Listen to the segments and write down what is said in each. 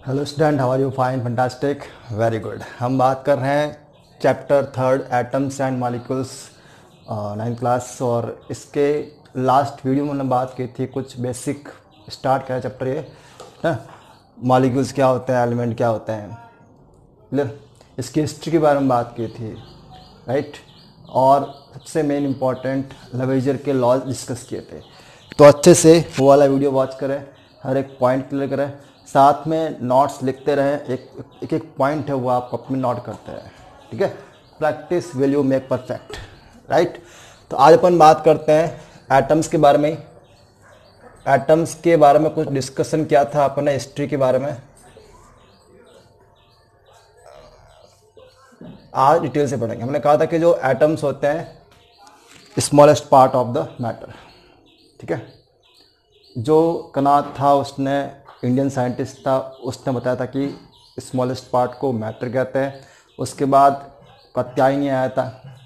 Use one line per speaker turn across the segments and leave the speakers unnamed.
Hello student, how are you? Fine, fantastic, very good. हम बात कर रहे हैं chapter third atoms and molecules, 9th class. और इसके लास्ट वीडियो में हमने बात की थी कुछ बेसिक, स्टार्ट किया चैप्टर ये ना, मॉलिक्यूल्स क्या होते हैं, एलिमेंट क्या होते हैं, क्लियर। इसकी हिस्ट्री के बारे में बात की थी, राइट। और सबसे मेन इम्पॉर्टेंट लवेजर के लॉज डिस्कस किए थे। तो अच्छे से वो वाला वीडियो वॉच करें, हर एक पॉइंट क्लियर करें, साथ में नोट्स लिखते रहें। एक एक पॉइंट है वो आप अपनी नोट करते हैं, ठीक है। Practice will you make perfect, right. तो आज अपन बात करते हैं एटम्स के बारे में ही। एटम्स के बारे में कुछ डिस्कशन किया था अपन ने हिस्ट्री के बारे में, आज डिटेल से पढ़ेंगे। हमने कहा था कि जो एटम्स होते हैं smallest part of the matter, ठीक है। जो कनात था, उसने इंडियन साइंटिस्ट था, उसने बताया था कि स्मॉलेस्ट पार्ट को मैटर कहते हैं। उसके बाद कात्यायनी आया था,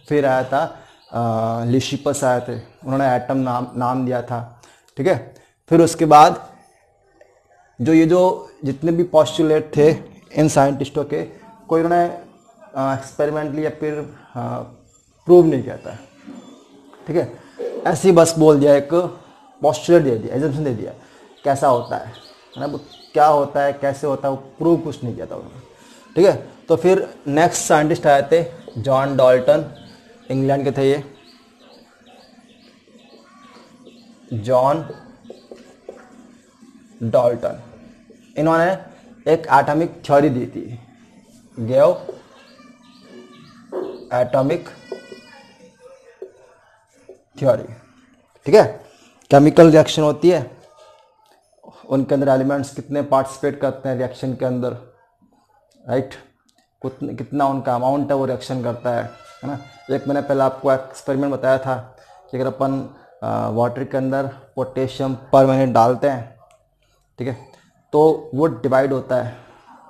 फिर आया था लिशिपस आए थे, उन्होंने एटम नाम दिया था, ठीक है। फिर उसके बाद जो जितने भी पॉस्टुलेट थे इन साइंटिस्टों के, कोई उन्होंने एक्सपेरिमेंटली या फिर प्रूव नहीं किया था, ठीक है। ऐसे ही बस बोल दिया, एक पॉस्टुलेट दे दिया, एजम्पशन दे दिया कैसा होता है ना, वो क्या होता है, कैसे होता है, वो प्रूव कुछ नहीं किया था उन्होंने, ठीक है। तो फिर नेक्स्ट साइंटिस्ट आए थे जॉन डाल्टन, इंग्लैंड के थे ये, जॉन डाल्टन। इन्होंने एक एटॉमिक थ्योरी दी थी, गेव एटॉमिक थ्योरी, ठीक है। केमिकल रिएक्शन होती है, उनके अंदर एलिमेंट्स कितने पार्टिसिपेट करते हैं रिएक्शन के अंदर, राइट। कितना उनका अमाउंट है वो रिएक्शन करता है ना। एक मैंने पहले आपको एक्सपेरिमेंट बताया था कि अगर अपन वाटर के अंदर पोटेशियम परमैंगनेट डालते हैं, ठीक है, तो वो डिवाइड होता है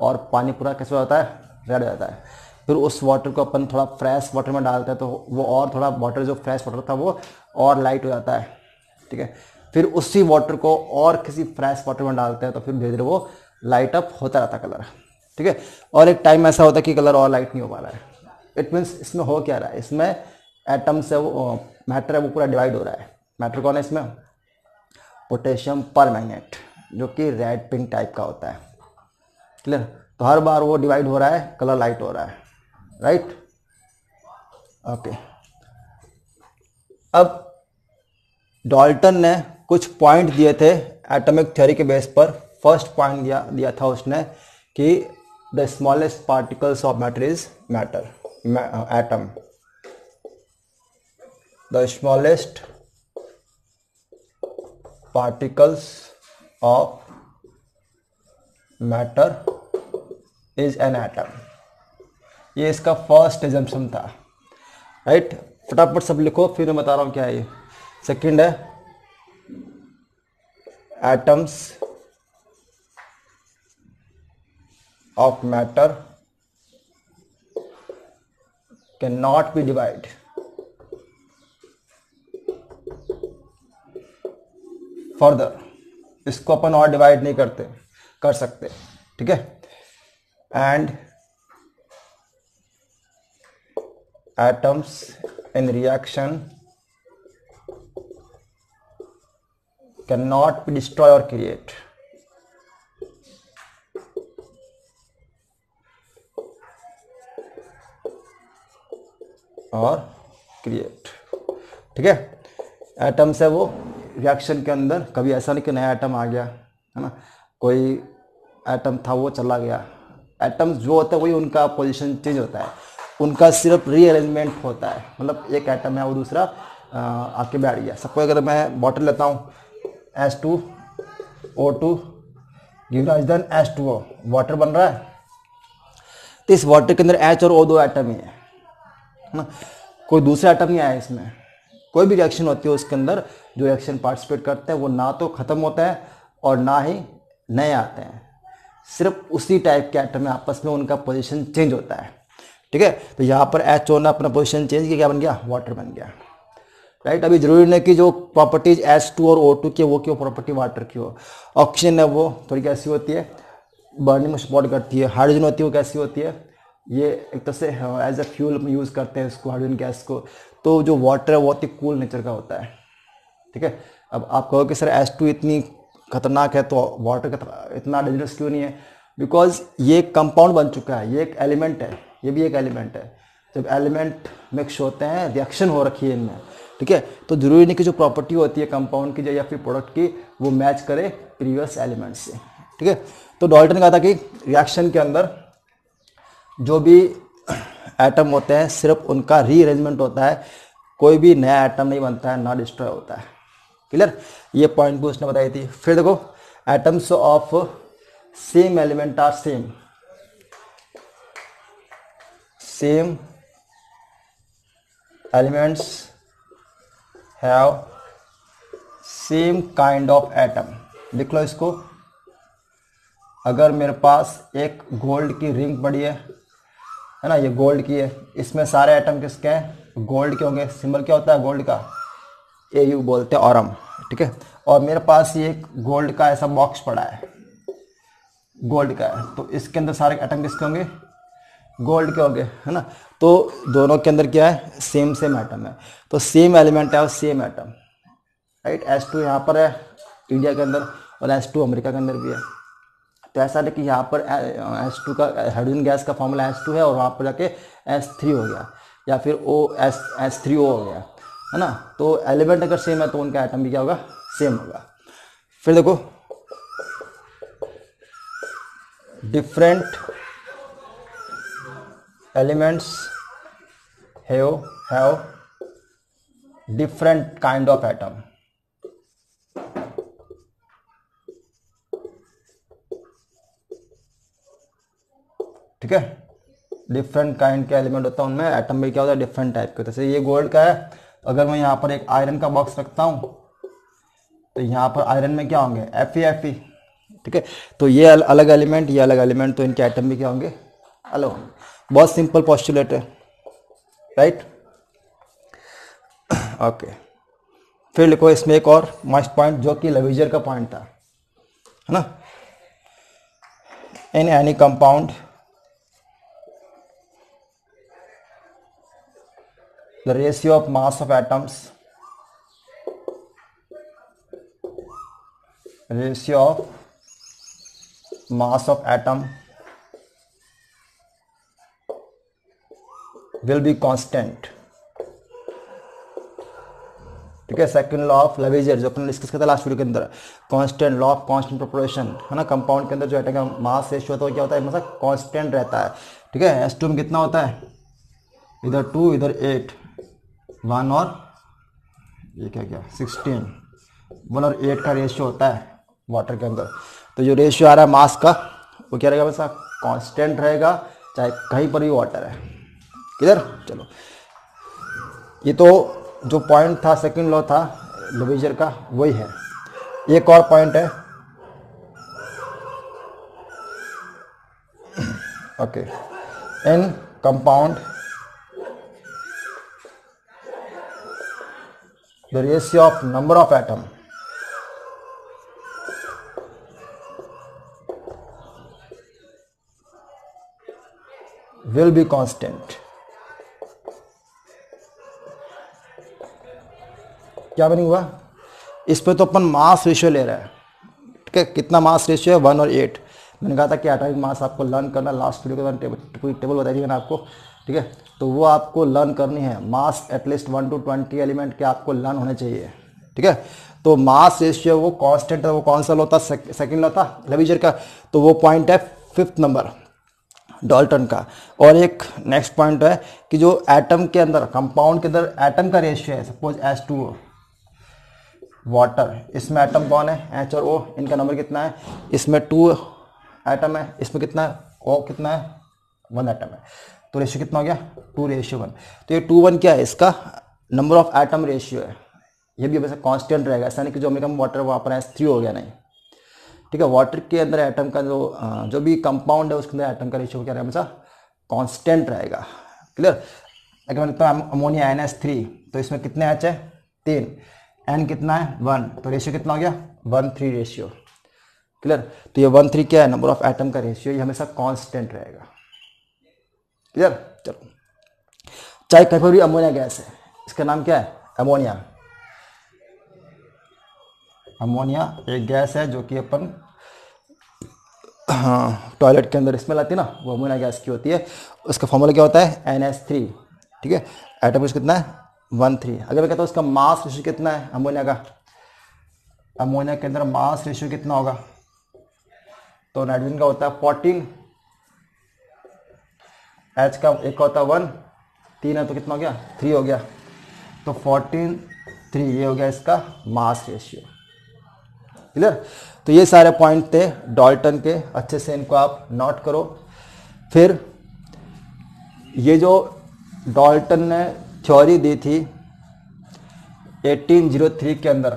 और पानी पूरा कैसे होता है, रेड हो जाता है। फिर उस वाटर को अपन थोड़ा फ्रेश वाटर में डालते हैं तो वो और थोड़ा वाटर, जो फ्रेश वाटर था वो और लाइट हो जाता है, ठीक है। फिर उसी वाटर को और किसी फ्रेश वाटर में डालते हैं तो फिर धीरे धीरे वो लाइट अप होता रहता है कलर, ठीक है। और एक टाइम ऐसा होता है कि कलर और लाइट नहीं हो पा रहा है। इट मीन्स इसमें हो क्या रहा है, इसमें एटम्स है वो, मैटर है वो पूरा डिवाइड हो रहा है। मैटर कौन है इसमें? पोटेशियम परमैंगनेट, जो कि रेड पिंक टाइप का होता है, क्लियर। तो हर बार वो डिवाइड हो रहा है, कलर लाइट हो रहा है, राइट, ओके। अब डाल्टन ने कुछ पॉइंट दिए थे एटॉमिक थ्योरी के बेस पर। फर्स्ट पॉइंट दिया था उसने कि the smallest particles of matter is matter, atom. The smallest particles of matter is an atom. ये इसका फर्स्ट एजम्पशन था, राइट। फटाफट सब लिखो, फिर मैं बता रहा हूँ क्या है ये। सेकंड है atoms of matter can not be divide further. इसको अपन और डिवाइड नहीं कर सकते, ठीक है। And atoms in reaction can not be destroy और क्रिएट। और क्रिएट, ठीक है। एटम्स है वो रिएक्शन के अंदर, कभी ऐसा नहीं कि नया एटम आ गया, है ना, कोई एटम था वो चला गया। एटम्स जो होता है वही उनका पोजीशन चेंज होता है, उनका सिर्फ रीअरेंजमेंट होता है। मतलब एक एटम है वो दूसरा आके बैठ गया। सपोज अगर मैं बॉटल लेता हूँ H2O2 give rise then H2O, water बन रहा है। तो इस वाटर के अंदर H और O दो एटम ही है ना, कोई दूसरा एटम नहीं आया इसमें। कोई भी रिएक्शन होती है उसके अंदर जो रिएक्शन पार्टिसिपेट करते हैं वो ना तो ख़त्म होता है और ना ही नए आते हैं, सिर्फ उसी टाइप के एटम में आपस में उनका पोजीशन चेंज होता है, ठीक है। तो यहाँ पर H ने अपना पोजीशन चेंज किया, क्या बन गया, वाटर बन गया, राइट। अभी जरूरी नहीं कि जो प्रॉपर्टीज H2 और O2 की वो प्रॉपर्टी वाटर की हो। ऑक्सीजन है वो थोड़ी कैसी होती है, बर्निंग में सपोर्ट करती है। हाइड्रोजन होती है वो कैसी होती है, ये एक तरह से एज ए फ्यूल में यूज़ करते हैं इसको, हाइड्रोजन गैस को। तो जो वाटर है वो बहुत ही कूल नेचर का होता है, ठीक है। अब आप कहो कि सर H2 इतनी खतरनाक है तो वाटर इतना डेंजरस क्यों नहीं है, बिकॉज ये एक कंपाउंड बन चुका है, ये एक एलिमेंट है, ये भी एक एलिमेंट है। जब एलिमेंट मिक्स होते हैं रिएक्शन हो रखी है इनमें, ठीक है, तो जरूरी नहीं कि जो प्रॉपर्टी होती है कंपाउंड की या फिर प्रोडक्ट की वो मैच करे प्रीवियस एलिमेंट से, ठीक है। तो डाल्टन ने कहा था कि रिएक्शन के अंदर जो भी एटम होते हैं सिर्फ उनका रीअरेंजमेंट होता है, कोई भी नया एटम नहीं बनता है, ना डिस्ट्रॉय होता है। क्लियर, ये पॉइंट भी उसने बताई थी। फिर देखो atoms of same element are same elements have same kind of atom. लिख लो इसको, अगर मेरे पास एक गोल्ड की रिंग पड़ी है ना, ये गोल्ड की है, इसमें सारे एटम किसके हैं, गोल्ड के होंगे। सिंबल क्या होता है गोल्ड का, AU बोलते हैं, ऑरम, ठीक है। और मेरे पास ये एक गोल्ड का ऐसा बॉक्स पड़ा है, गोल्ड का है, तो इसके अंदर सारे एटम किसके होंगे, गोल्ड के होंगे, है ना। तो दोनों के अंदर क्या है, सेम एटम है, तो सेम एलिमेंट है और सेम एटम, राइट। H2 यहाँ पर है इंडिया के अंदर और H2 अमेरिका के अंदर भी है। तो ऐसा है कि यहाँ पर H2 का हाइड्रोजन गैस का फॉर्मूला H2 है और वहाँ पर जाके H3 हो गया या फिर H3O हो गया, है ना। तो एलिमेंट अगर सेम है तो उनका एटम भी क्या होगा, सेम होगा। फिर देखो different elements have different kind of atom. ठीक है, डिफरेंट काइंड के एलिमेंट होता है उनमें एटम भी क्या होता है, डिफरेंट टाइप के। जैसे ये गोल्ड का है, अगर मैं यहाँ पर एक आयरन का बॉक्स रखता हूँ तो यहाँ पर आयरन में क्या होंगे, Fe। ठीक है, तो ये अलग एलिमेंट, ये अलग एलिमेंट, तो इनके एटम भी क्या होंगे, अलग होंगे। बहुत सिंपल पोस्टुलेट है, राइट। ओके, फिर लिखो इसमें एक और मस्ट पॉइंट जो कि लवीजर का पॉइंट था, है ना। In any compound the ratio of mass of atoms will be constant। ठीक है, सेकंड लॉ ऑफ लवेजर जो अपन डिस्कस करते हैं लास्ट वीडियो के अंदर, constant law of constant proportion, है ना। कंपाउंड के अंदर जो एटम का मास रेशियो होता है क्या होता है, मतलब कांस्टेंट रहता है। ठीक है, H2 में कितना होता है, इधर 2 इधर 8, 1 और ये क्या 16, 1 और 8 का रेशियो होता है वाटर के अंदर। तो जो रेशियो आ रहा है मास का वो क्या रहेगा, वैसा कांस्टेंट रहेगा, चाहे कहीं पर भी वाटर है। क्लियर, चलो ये तो जो पॉइंट था, सेकंड लॉ था लवेजर का, वही है। एक और पॉइंट है, okay, in compound the ratio of number of atom will be constant। क्या बनी हुआ, इस पे तो अपन मास रेशियो ले रहा है। ठीक है, कितना मास रेशियो है, 1 और 8। मैंने कहा था कि एटॉमिक मास आपको लर्न करना, लास्ट वीडियो के बाद पूरी टेबल बताई थी मैंने आपको। ठीक है, तो वो आपको लर्न करनी है, मास एटलीस्ट 1 to 20 एलिमेंट के आपको लर्न होने चाहिए। ठीक है, तो मास रेशियो वो कांस्टेंट है, वो कौन सा लॉ था, सेकंड लॉ था लवीजर का, तो वो पॉइंट है 5th नंबर डाल्टन का। और एक नेक्स्ट पॉइंट है कि जो एटम के अंदर, कंपाउंड के अंदर एटम का रेशियो है, सपोज H2O वाटर, इसमें एटम कौन है, H और O, इनका नंबर कितना है, इसमें 2 एटम है, इसमें कितना है, O कितना है, 1 एटम है, तो रेशियो कितना हो गया, 2:1। तो ये 2:1 क्या है, इसका नंबर ऑफ एटम रेशियो है। ये भी वैसे कांस्टेंट रहेगा, ऐसा नहीं कि जो अमेरिका में वाटर वहाँ पर H3 हो गया, नहीं। ठीक है, वाटर के अंदर एटम का जो भी कंपाउंड है उसके अंदर एटम का रेशियो क्या रहेगा, हमेशा कांस्टेंट रहेगा। क्लियर, अगर मैं लिखता हूँ अमोनिया NH3, तो इसमें कितने H है, 3, N कितना है, 1, तो रेशियो कितना हो गया, 1:3 रेशियो। क्लियर। तो ये 1-3 क्या है, नंबर ऑफ एटम का रेशियो, ये हमेशा कांस्टेंट रहेगा। क्लियर। चलो, चाहे कहीं पर भी अमोनिया गैस है, इसका नाम क्या है, अमोनिया। अमोनिया एक गैस है जो कि अपन हाँ टॉयलेट के अंदर स्मेल आती है ना, वो अमोनिया गैस की होती है। उसका फॉर्मूला क्या होता है, NH3। ठीक है, एटम कितना है, 1-3। अगर मैं कहता हूँ उसका मास रेशियो कितना है अमोनिया का, अमोनिया के अंदर मास रेशियो कितना होगा, तो नाइट्रोजन का होता है 14, H का एक का होता है 1, 3 है तो कितना हो गया, 3 हो गया। तो 14-3 ये हो गया इसका मास रेशियो। क्लियर। तो ये सारे पॉइंट थे डाल्टन के, अच्छे से इनको आप नोट करो। फिर ये जो डाल्टन ने थ्योरी दी थी 1803 के अंदर,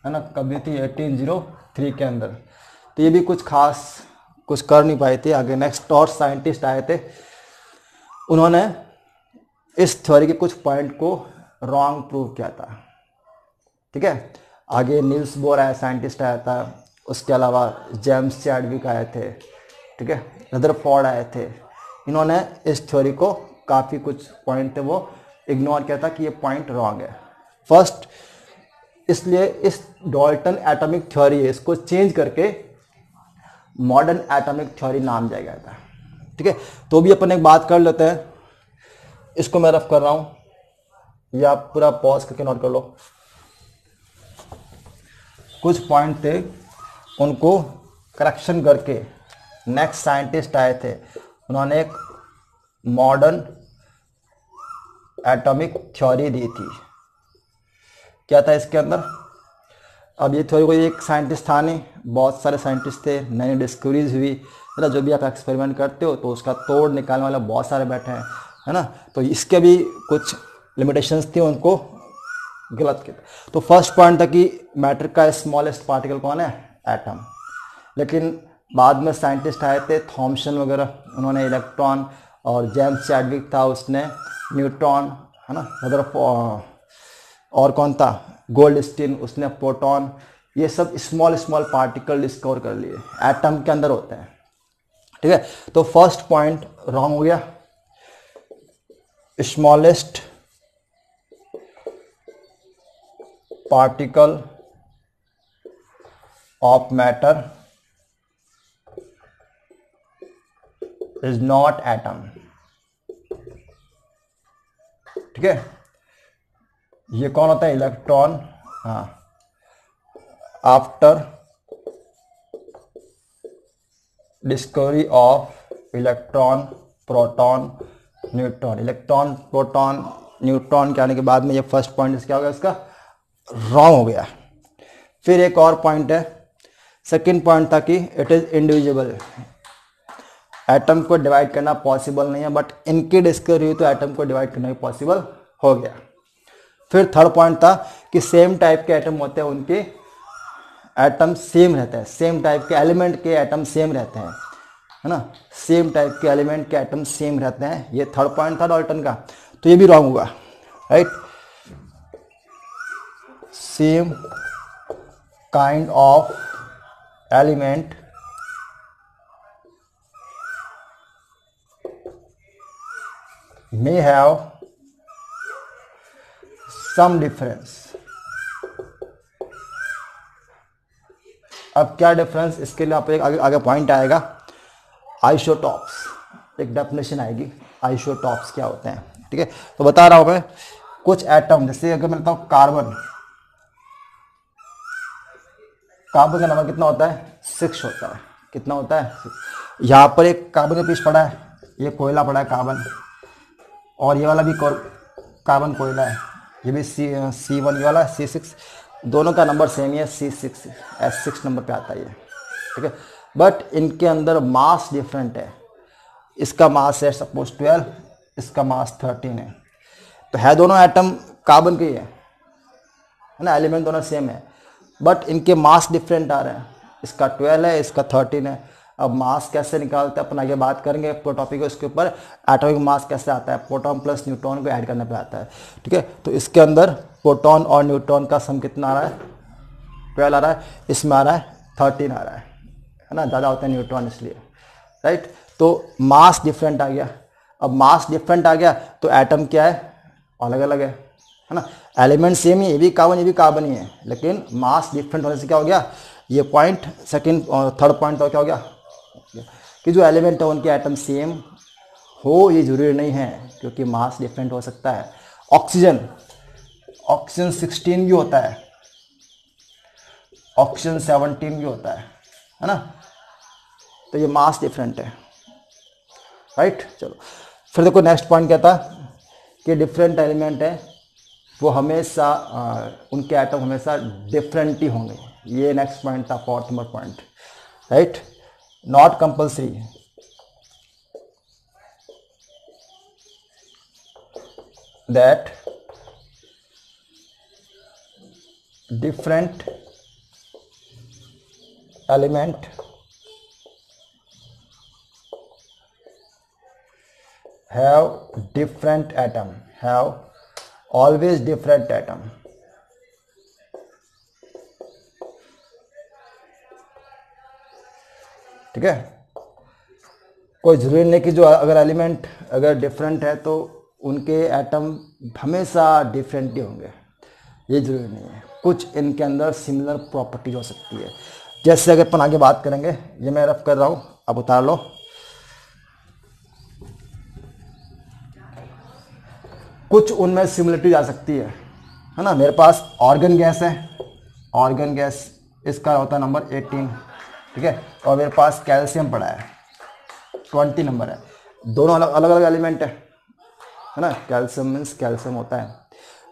है ना, कब दी थी, 1803 के अंदर। तो ये भी कुछ खास कुछ कर नहीं पाए थे। आगे नेक्स्ट और साइंटिस्ट आए थे, उन्होंने इस थ्योरी के कुछ पॉइंट को रॉन्ग प्रूव किया था। ठीक है, आगे नील्स बोर आया, साइंटिस्ट आया था, उसके अलावा जेम्स चैडविक आए थे। ठीक है, रदरफोर्ड आए थे। इन्होंने इस थ्योरी को काफ़ी कुछ पॉइंट थे वो इग्नोर किया था कि ये पॉइंट रॉन्ग है। फर्स्ट, इसलिए इस डाल्टन एटॉमिक थ्योरी है, इसको चेंज करके मॉडर्न एटॉमिक थ्योरी नाम दिया गया था। ठीक है, तो भी अपन एक बात कर लेते हैं, इसको मैं रफ कर रहा हूं, या आप पूरा पॉज करके नोट कर लो। कुछ पॉइंट थे उनको करेक्शन करके नेक्स्ट साइंटिस्ट आए थे, उन्होंने एक मॉडर्न एटॉमिक थ्योरी दी थी। क्या था इसके अंदर, अब ये थ्योरी कोई एक साइंटिस्ट था नहीं, बहुत सारे साइंटिस्ट थे, नई डिस्कवरीज हुई, है ना। जो भी आप एक्सपेरिमेंट करते हो तो उसका तोड़ निकालने वाले बहुत सारे बैठे हैं, है ना। तो इसके भी कुछ लिमिटेशंस थी, उनको गलत किया। तो फर्स्ट पॉइंट था कि मैटर का स्मॉलेस्ट पार्टिकल कौन है, एटम। लेकिन बाद में साइंटिस्ट आए थे थॉमसन वगैरह, उन्होंने इलेक्ट्रॉन, और जेम्स चैडविक था उसने न्यूट्रॉन, है ना, और कौन था, गोल्डस्टीन, उसने प्रोटॉन, ये सब स्मॉल स्मॉल पार्टिकल डिस्कवर कर लिए, एटम के अंदर होते हैं। ठीक है, तो फर्स्ट पॉइंट रॉन्ग हो गया। Smallest particle of matter is not atom. ठीक है, ये कौन होता है, इलेक्ट्रॉन। हाँ, after discovery of electron, proton, neutron, electron, proton, neutron के आने के बाद में ये फर्स्ट पॉइंट क्या हो गया, इसका रॉन्ग हो गया। फिर एक और पॉइंट है, सेकंड पॉइंट था कि इट इज इंडिविजुअल, एटम को डिवाइड करना पॉसिबल नहीं है, बट इनकी डिस्कवरी हुई तो एटम को डिवाइड करना भी पॉसिबल हो गया। फिर थर्ड पॉइंट था कि सेम टाइप के एटम होते हैं, उनके एटम सेम रहते हैं, सेम टाइप के एलिमेंट के एटम सेम रहते हैं, है ना, सेम टाइप के एलिमेंट के एटम सेम रहते हैं। ये थर्ड पॉइंट था डाल्टन का, तो ये भी रॉन्ग हुआ, right. Same kind of element may have some difference। अब क्या डिफरेंस, इसके लिए आप एक आगे पॉइंट आएगा, आइसोटॉप्स, एक डेफिनेशन आएगी, आइसोटॉप्स क्या होते हैं। ठीक है, तो बता रहा हूं मैं, कुछ एटम, जैसे अगर मैं बताऊं कार्बन, कार्बन का नंबर कितना होता है, 6 होता है। कितना होता है, यहां पर एक कार्बन का पीस पड़ा है, ये कोयला पड़ा है कार्बन, और ये वाला भी कार्बन कोयला है, ये भी C1, ये वाला C6, दोनों का नंबर सेम ही है, C6, S6 नंबर पे आता है ये। ठीक है, बट इनके अंदर मास डिफरेंट है, इसका मास है सपोज 12, इसका मास 13 है। तो है दोनों एटम कार्बन के ही है ना, एलिमेंट दोनों सेम है, बट इनके मास डिफरेंट आ रहे हैं, इसका 12 है, इसका 13 है। अब मास कैसे निकालते हैं अपन आगे बात करेंगे, टॉपिक है उसके ऊपर, एटॉमिक मास कैसे आता है, प्रोटॉन प्लस न्यूट्रॉन को ऐड करने पे आता है। ठीक है, तो इसके अंदर प्रोटॉन और न्यूट्रॉन का सम कितना आ रहा है, 12 आ रहा है, इसमें आ रहा है 13 आ रहा है ना, ज़्यादा होता है न्यूट्रॉन इसलिए, राइट। तो मास डिफरेंट आ गया। अब मास डिफरेंट आ गया तो एटम क्या है, अलग अलग है ना। एलिमेंट सेम ही, ये भी कार्बन ये भी कार्बन ही है, लेकिन मास डिफरेंट होने से क्या हो गया, ये पॉइंट सेकंड और थर्ड पॉइंट तो क्या हो गया कि जो एलिमेंट है उनके एटम सेम हो ये जरूरी नहीं है, क्योंकि मास डिफरेंट हो सकता है। ऑक्सीजन 16 भी होता है, ऑक्सीजन 17 भी होता है ना। तो ये मास डिफरेंट है, राइट। चलो फिर देखो नेक्स्ट पॉइंट क्या था कि डिफरेंट एलिमेंट है वो हमेशा उनके एटम हमेशा डिफरेंट ही होंगे। ये नेक्स्ट पॉइंट था, 4th number point, right. Not compulsory that different element have different atom, have always different atom। ठीक है, कोई जरूरी नहीं कि जो अगर एलिमेंट अगर डिफरेंट है तो उनके एटम हमेशा डिफरेंट ही होंगे, ये जरूरी नहीं है। कुछ इनके अंदर सिमिलर प्रॉपर्टीज हो सकती है। जैसे अगर अपन आगे बात करेंगे, ये मैं रफ कर रहा हूं, अब उतार लो। कुछ उनमें सिमिलरिटीज आ सकती है ना। मेरे पास ऑर्गन गैस है, ऑर्गन गैस इसका होता है नंबर 18, ठीक है। और मेरे पास कैल्शियम पड़ा है 20 नंबर है। दोनों अलग अलग एलिमेंट है ना। कैल्शियम मीन्स कैल्शियम होता है,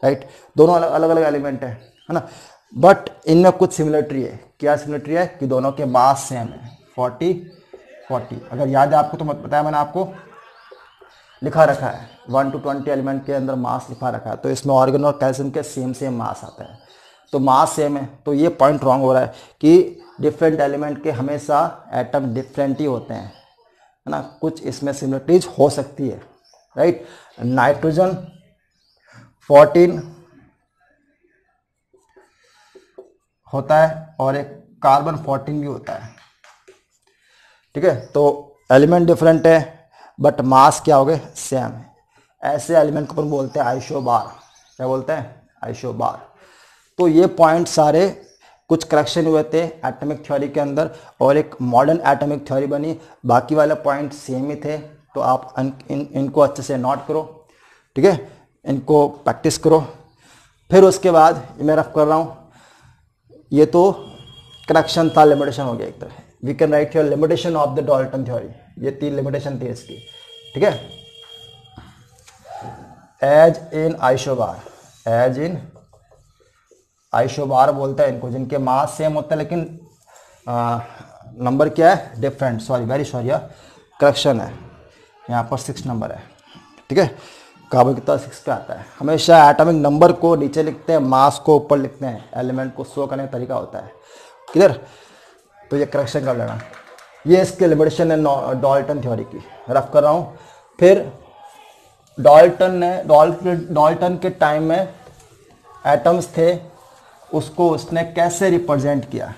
राइट। दोनों अलग अलग एलिमेंट है ना। बट इनमें कुछ सिमिलरिटी है। क्या सिमिलरिटी है कि दोनों के मास सेम है, 40। अगर याद है आपको तो मत बताया, मैंने आपको लिखा रखा है 1 to 20 एलिमेंट के अंदर मास लिखा रखा है। तो इसमें ऑर्गन और कैल्शियम के सेम मास आता है, तो मास सेम है। तो ये पॉइंट रॉन्ग हो रहा है कि डिफरेंट एलिमेंट के हमेशा एटम डिफरेंट ही होते हैं, है ना। कुछ इसमें सिमिलरिटीज हो सकती है, राइट। नाइट्रोजन 14 होता है और एक कार्बन 14 भी होता है, ठीक है। तो एलिमेंट डिफरेंट है बट मास क्या हो गए, सेम है। ऐसे एलिमेंट को अपन बोलते हैं आइसोबार। क्या बोलते हैं, आइसोबार। तो ये पॉइंट सारे कुछ करेक्शन हुए थे एटॉमिक थ्योरी के अंदर और एक मॉडर्न एटॉमिक थ्योरी बनी। बाकी वाले पॉइंट सेम ही थे। तो आप इनको अच्छे से नोट करो, ठीक है, इनको प्रैक्टिस करो। फिर उसके बाद मैं रफ कर रहा हूँ, ये तो करेक्शन था, लिमिटेशन हो गया एक तरह। We can write your limitation of the Dalton theory. ये 3 लिमिटेशन थी इसकी, ठीक है। As in isobar, as in isobar बोलता है इनको, जिनके मास सेम होता है लेकिन नंबर क्या है, different. Sorry, very sorry, correction है, यहाँ पर 6 नंबर है, ठीक है। कार्बन कितना 6 पे आता है। हमेशा एटॉमिक नंबर को नीचे लिखते हैं, मास को ऊपर लिखते हैं, एलिमेंट को शो करने का तरीका होता है, क्लियर। तो ये करेक्शन कर लेना। ये इसके लिमिटेशन है डाल्टन थ्योरी की, रफ कर रहा हूँ। फिर डाल्टन के टाइम में एटम्स थे, उसको उसने कैसे रिप्रेजेंट किया।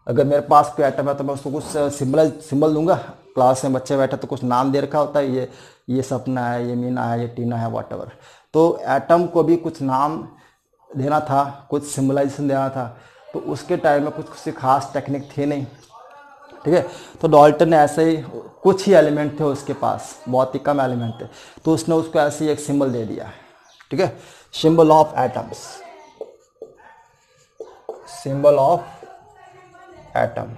अगर मेरे पास कोई एटम है तो मैं उसको कुछ सिंबल दूंगा। क्लास में बच्चे बैठे तो कुछ नाम दे रखा होता है, ये सपना है, ये मीना है, ये टीना है, वॉटएवर। तो एटम को भी कुछ नाम देना था, कुछ सिंबलाइजेशन देना था। तो उसके टाइम में कुछ खास टेक्निक थी नहीं, ठीक है। तो डाल्टन ने ऐसे ही, कुछ ही एलिमेंट थे उसके पास, बहुत ही कम एलिमेंट थे, तो उसने उसको ऐसे ही एक सिंबल दे दिया, ठीक है। Symbol of atoms, symbol of atom,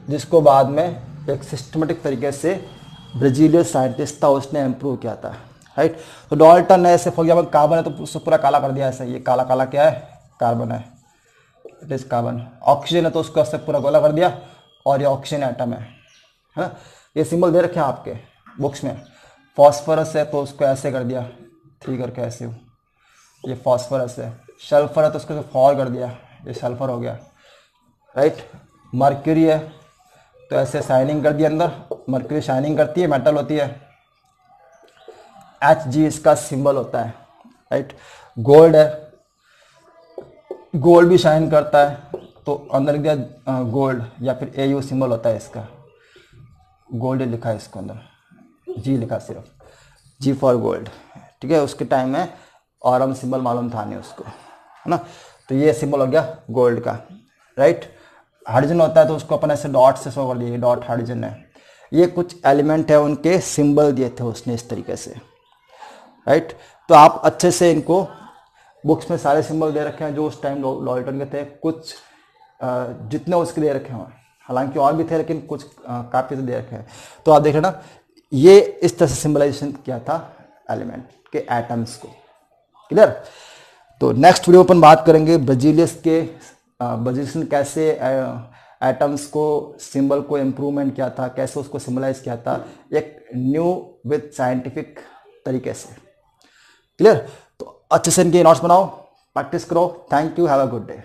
जिसको बाद में एक सिस्टमेटिक तरीके से ब्राजीलियन साइंटिस्ट था उसने इम्प्रूव किया था, राइट। तो डाल्टन ने ऐसे, फॉर एग्जाम्पल कार्बन है तो उसको पूरा काला कर दिया ऐसा, ये काला काला क्या है, कार्बन है, इट इज कार्बन। ऑक्सीजन है तो उसको ऐसे पूरा गोला कर दिया और ये ऑक्सीजन एटम है ना। ये सिंबल दे रखे हैं आपके बुक्स में। फॉस्फोरस है तो उसको ऐसे कर दिया, 3 करके ऐसे, ये फॉस्फोरस है। सल्फर है तो उसको फॉर कर दिया, ये सल्फर हो गया, राइट। मर्क्यूरी है तो ऐसे शाइनिंग कर दिया अंदर, मर्क्यूरी शाइनिंग करती है, मेटल होती है। Hg इसका सिंबल होता है, राइट। गोल्ड है गोल्ड भी शाइन करता है, तो अंदर दिया गोल्ड या फिर AU सिंबल होता है इसका, गोल्ड लिखा है इसको अंदर, G लिखा सिर्फ, G फॉर गोल्ड, ठीक है। उसके टाइम में ऑरम सिंबल मालूम था नहीं उसको, है ना। तो ये सिंबल हो गया गोल्ड का, राइट। हाइड्रोजन होता है तो उसको अपन ऐसे डॉट से शो कर लिए, डॉट हाइड्रोजन है। ये कुछ एलिमेंट है, उनके सिंबल दिए थे उसने इस तरीके से, राइट। तो आप अच्छे से इनको, बुक्स में सारे सिंबल दे रखे हैं जो उस टाइम लॉयटन के थे, कुछ जितने उसके दे रखे हैं, हालांकि और भी थे लेकिन कुछ काफ़ी तो दे रखे हैं। तो आप देख रहे ना, ये इस तरह से सिंबलाइजेशन किया था एलिमेंट के एटम्स को, क्लियर। तो नेक्स्ट वीडियो अपन बात करेंगे बर्जीलियस के, बर्जीलियस ने कैसे एटम्स को, सिंबल को इम्प्रूवमेंट किया था, कैसे उसको सिंबलाइज किया था एक न्यू विद साइंटिफिक तरीके से, क्लियर। तो अच्छे से इनके नोट्स बनाओ, प्रैक्टिस करो। Thank you, have a good day.